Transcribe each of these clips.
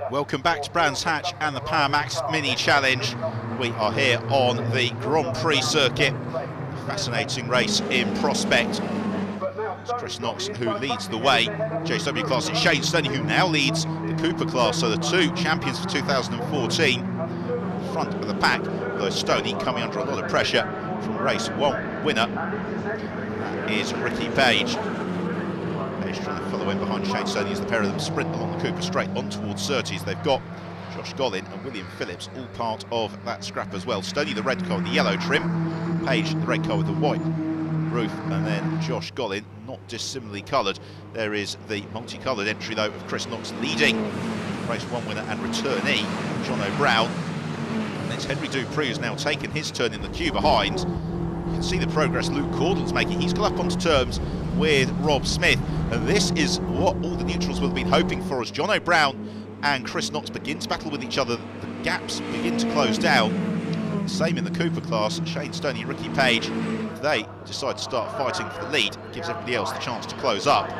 Welcome back to Brands Hatch and the Power Max Mini Challenge. We are here on the Grand Prix circuit. A fascinating race in prospect. It's Chris Knox who leads the way. JSW class, it's Shane Stoney who now leads the Cooper class. So the two champions for 2014, front of the pack. Though Stoney coming under a lot of pressure from race one winner. That is Ricky Page. Trying to follow in behind Shane Stoney as the pair of them sprint along the Cooper straight on towards Surtees. They've got Josh Gollin and William Phillips all part of that scrap as well. Stoney the red car with the yellow trim, Page the red car with the white roof, and then Josh Gollin not dissimilarly coloured. There is the multicoloured entry though of Chris Knox leading race one winner and returnee Jono Brown. And it's Henry Dupree who's now taken his turn in the queue behind. You can see the progress Luke Caudle's making. He's got up onto terms with Rob Smith, and this is what all the neutrals will have been hoping for as Jono Brown and Chris Knox begin to battle with each other. The gaps begin to close down. Same in the Cooper class. Shane Stoney, Ricky Page, if they decide to start fighting for the lead, it gives everybody else the chance to close up. It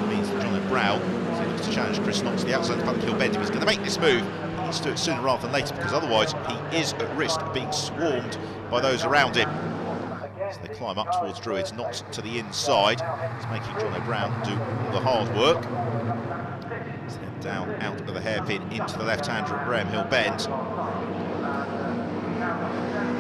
means that Jono Brown, as he looks to challenge Chris Knox to the outside of Ballykill Bend, if he's going to make this move, he needs to do it sooner rather than later, because otherwise he is at risk of being swarmed by those around him. As they climb up towards Druids, not to the inside. It's making Jono Brown do all the hard work. Step down out of the hairpin into the left-hander at Graham Hill Bend.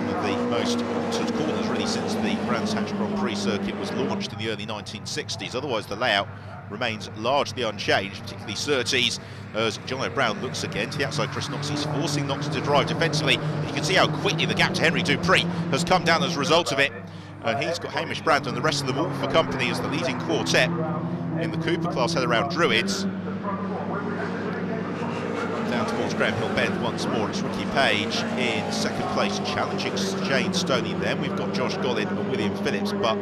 One of the most altered corners really since the Brands Hatch Grand Prix circuit was launched in the early 1960s. Otherwise the layout remains largely unchanged, particularly Surtees, as Jono Brown looks again to the outside. Chris Knox, he's forcing Knox to drive defensively. You can see how quickly the gap to Henry Dupree has come down as a result of it. And he's got Hamish Brand and the rest of them all for company as the leading quartet in the Cooper class head around Druids. Down towards Graham Hill Bend once more. It's Ricky Page in second place, challenging Shane Stoney. Then we've got Josh Gollin and William Phillips, but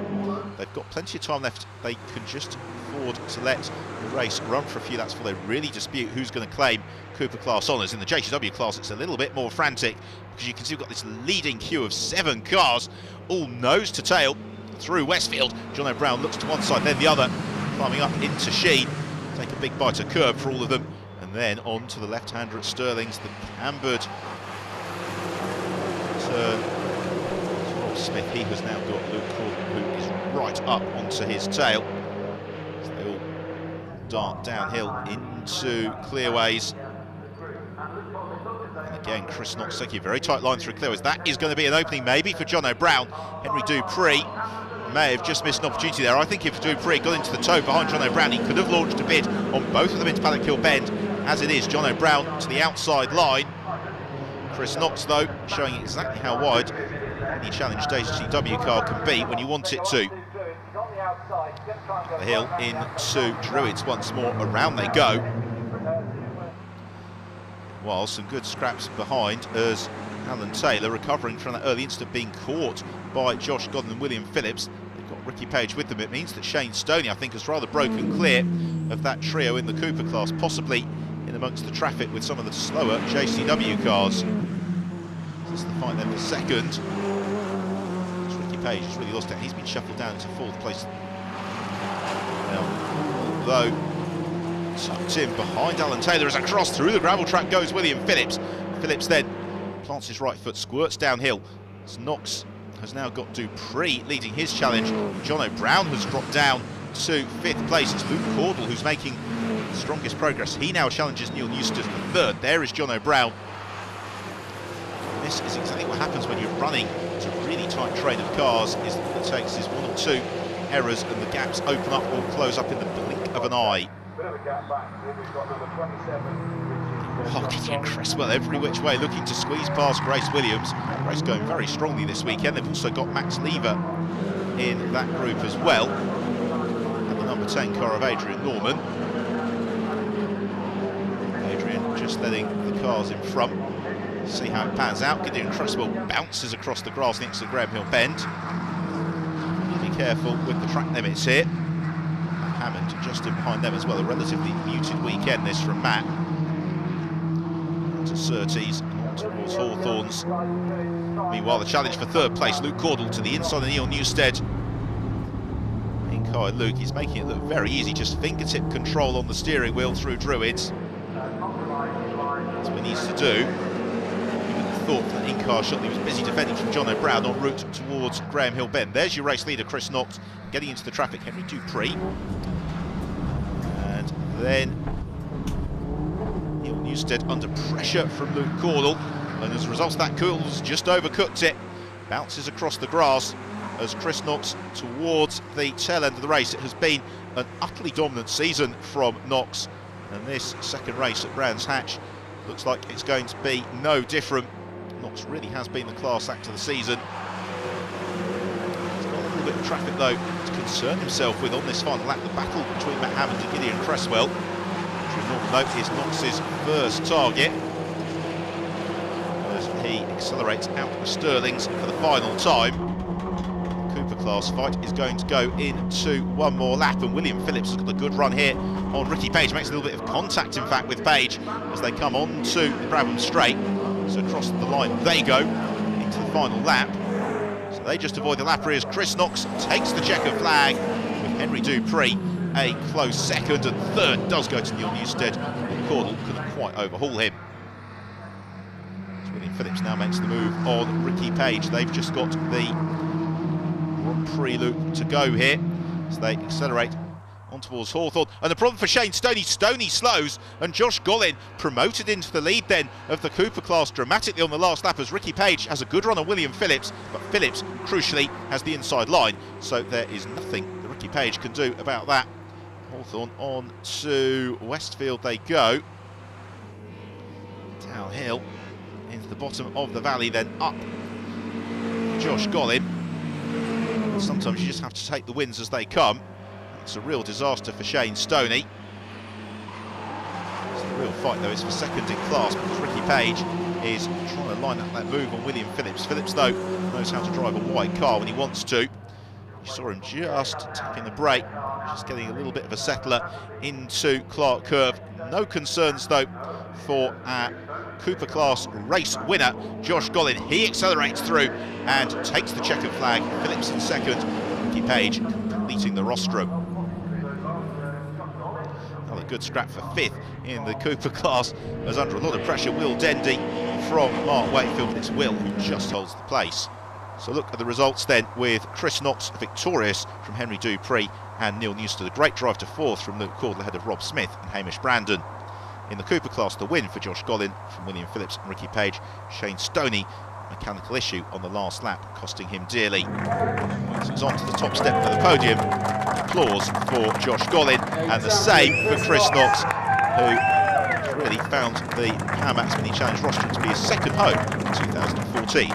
they've got plenty of time left. They can just afford to let the race run for a few laps before they really dispute who's going to claim Cooper class honours. In the JCW class, it's a little bit more frantic because you can see we've got this leading queue of 7 cars, all nose to tail through Westfield. Jono Brown looks to one side, then the other, climbing up into Sheen. Take a big bite of curb for all of them. And then on to the left-hander at Stirling's, the cambered turn. Rob Smith, he has now got Luke Caudle, who is right up onto his tail. So they all dart downhill into clearways. And again, Chris Knox taking a very tight line through clearways. That is going to be an opening maybe for Jono Brown. Henry Dupree may have just missed an opportunity there. I think if Dupree got into the toe behind Jono Brown, he could have launched a bid on both of them into Ballykill Bend. As it is, Jono Brown to the outside line. Chris Knox, though, showing exactly how wide any challenge JCW car can be when you want it to. The hill into Druids once more. Around they go. While some good scraps behind as Alan Taylor recovering from that early incident being caught by Josh Gollin and William Phillips. They've got Ricky Page with them. It means that Shane Stoney, I think, has rather broken clear of that trio in the Cooper class, possibly in amongst the traffic with some of the slower JCW cars. This is the fight then for second. It's Ricky Page has really lost it. He's been shuffled down into 4th place. Now, although tucked in behind Alan Taylor as across through the gravel track goes William Phillips. Phillips then plants his right foot, squirts downhill. As Knox has now got Dupree leading his challenge. Jono Brown has dropped down to 5th place. It's Luke Caudle who's making the strongest progress. He now challenges Neil Newstead for 3rd. There is Jono Brown. And this is exactly what happens when you're running to a really tight train of cars. Is that what it takes is 1 or 2 errors and the gaps open up or close up in the blink of an eye. Oh, getting Cresswell every which way, looking to squeeze past Grace Williams. Grace going very strongly this weekend. They've also got Max Lever in that group as well. And the number 10 car of Adrian Norman. Adrian just letting the cars in front. See how it pans out. Gideon Cresswell bounces across the grass next to Graham Hill Bend. Be careful with the track limits here. Hammond just in behind them as well. A relatively muted weekend this from Matt. To Surtees and on towards Hawthorns. Meanwhile, the challenge for 3rd place, Luke Caudle to the inside of Neil Newstead. In car Luke, he's making it look very easy, just fingertip control on the steering wheel through Druids. That's what he needs to do. You would have thought that in-car shot, he was busy defending from John O'Brien en route towards Graham Hill Bend. There's your race leader, Chris Knox, getting into the traffic, Henry Dupree. And then Neil Newstead under pressure from Luke Cordell. And as a result of that, Cordell's just overcooked it. Bounces across the grass as Chris Knox towards the tail end of the race. It has been an utterly dominant season from Knox, and this second race at Brands Hatch looks like it's going to be no different. Knox really has been the class act of the season. He's got a little bit of traffic though to concern himself with on this final lap. The battle between Matt Hammond and Gideon Cresswell, which we normally note is Knox's first target. He accelerates out of Stirling's for the final time. The Cooper class fight is going to go into one more lap, and William Phillips has got a good run here on Ricky Page. Makes a little bit of contact, in fact, with Page as they come on to the Brabham Straight. So across the line they go into the final lap. So they just avoid the lapper as Chris Knox takes the checker flag, with Henry Dupree a close second, and third does go to Neil Newstead. Cordell couldn't quite overhaul him. William Phillips now makes the move on Ricky Page. They've just got the Grand Prix loop to go here, so they accelerate on towards Hawthorne. And the problem for Shane Stoney, Stoney slows, and Josh Gollin promoted into the lead then of the Cooper class dramatically on the last lap as Ricky Page has a good run on William Phillips, but Phillips crucially has the inside line, so there is nothing that Ricky Page can do about that. Hawthorne on to Westfield they go. Downhill into the bottom of the valley, then up Josh Gollin. Sometimes you just have to take the wins as they come. It's a real disaster for Shane Stoney. It's a real fight though, it's for second in class, because Ricky Page is trying to line up that move on William Phillips. Phillips though knows how to drive a wide car when he wants to. You saw him just tapping the brake, just getting a little bit of a settler into Clark Curve. No concerns though for Cooper class race winner Josh Gollin. He accelerates through and takes the checkered flag. Phillips in second, Ricky Page completing the rostrum. Another good scrap for fifth in the Cooper class, as under a lot of pressure Will Dendy from Mark Wakefield, but it's Will who just holds the place. So look at the results then, with Chris Knox victorious from Henry Dupree and Neil Newstead. A great drive to fourth from Luke Cordell ahead of Rob Smith and Hamish Brandon. In the Cooper class, the win for Josh Gollin from William Phillips and Ricky Page. Shane Stoney, mechanical issue on the last lap, costing him dearly. So he's on to the top step of the podium. Applause for Josh Gollin, and the same for Chris Knox, who really found the Power Max Mini Challenge roster to be his second home in 2014.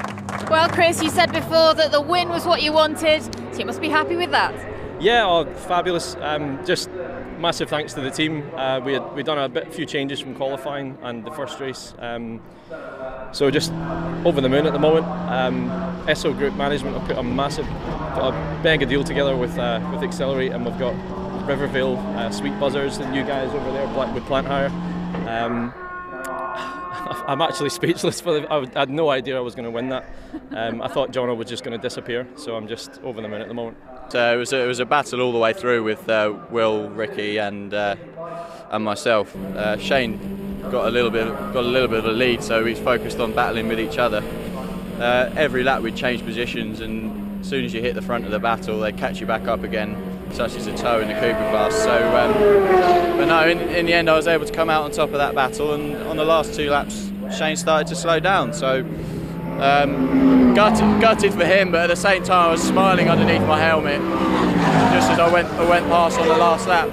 Well, Chris, you said before that the win was what you wanted, so you must be happy with that. Yeah, fabulous. Just massive thanks to the team. We'd done a few changes from qualifying and the first race, so just over the moon at the moment. SO Group Management have put a mega deal together with Accelerate, and we've got Rivervale, Sweet Buzzers, the new guys over there, Blackwood Plant Hire. I'm actually speechless. I had no idea I was going to win that. I thought Jono was just going to disappear, so I'm just over the moon at the moment. So it was a battle all the way through with Will, Ricky, and myself. Shane got a little bit of a lead, so he's focused on battling with each other. Every lap we'd change positions, and as soon as you hit the front of the battle, they catch you back up again, such as a tow in the Cooper class. So, but no, in the end, I was able to come out on top of that battle, and on the last two laps, Shane started to slow down. So gutted for him, but at the same time, I was smiling underneath my helmet just as I went past on the last lap.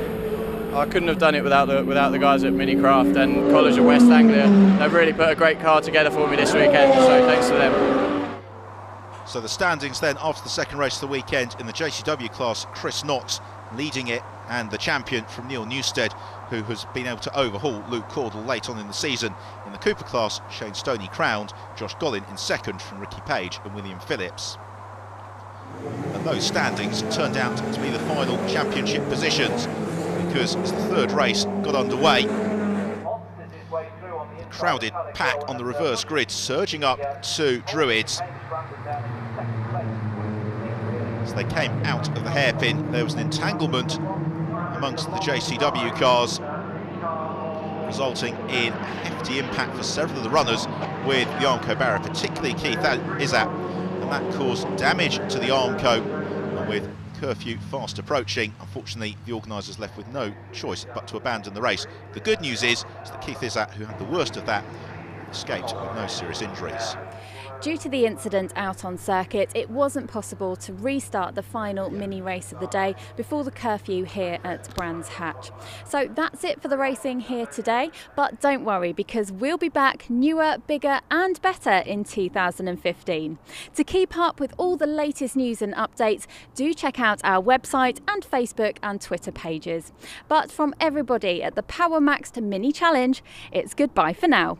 I couldn't have done it without the guys at Minicraft and College of West Anglia. They've really put a great car together for me this weekend, so thanks to them. So the standings then after the second race of the weekend: in the JCW class, Chris Knox leading it, and the champion from Neil Newstead, who has been able to overhaul Luke Cordell late on in the season. In the Cooper class, Shane Stoney crowned, Josh Gollin in second from Ricky Page and William Phillips. And those standings turned out to be the final championship positions, because as the third race got underway, the crowded pack on the reverse grid surging up to Druids. As they came out of the hairpin, there was an entanglement amongst the JCW cars. resulting in hefty impact for several of the runners with the Armco barrier, particularly Keith Izzat, and that caused damage to the Armco. And with curfew fast approaching, unfortunately the organisers left with no choice but to abandon the race. The good news is that Keith Izzat, who had the worst of that, escaped with no serious injuries. Due to the incident out on circuit, it wasn't possible to restart the final mini race of the day before the curfew here at Brands Hatch. So that's it for the racing here today, but don't worry, because we'll be back newer, bigger and better in 2015. To keep up with all the latest news and updates, do check out our website and Facebook and Twitter pages. But from everybody at the Power Maxed Mini Challenge, it's goodbye for now.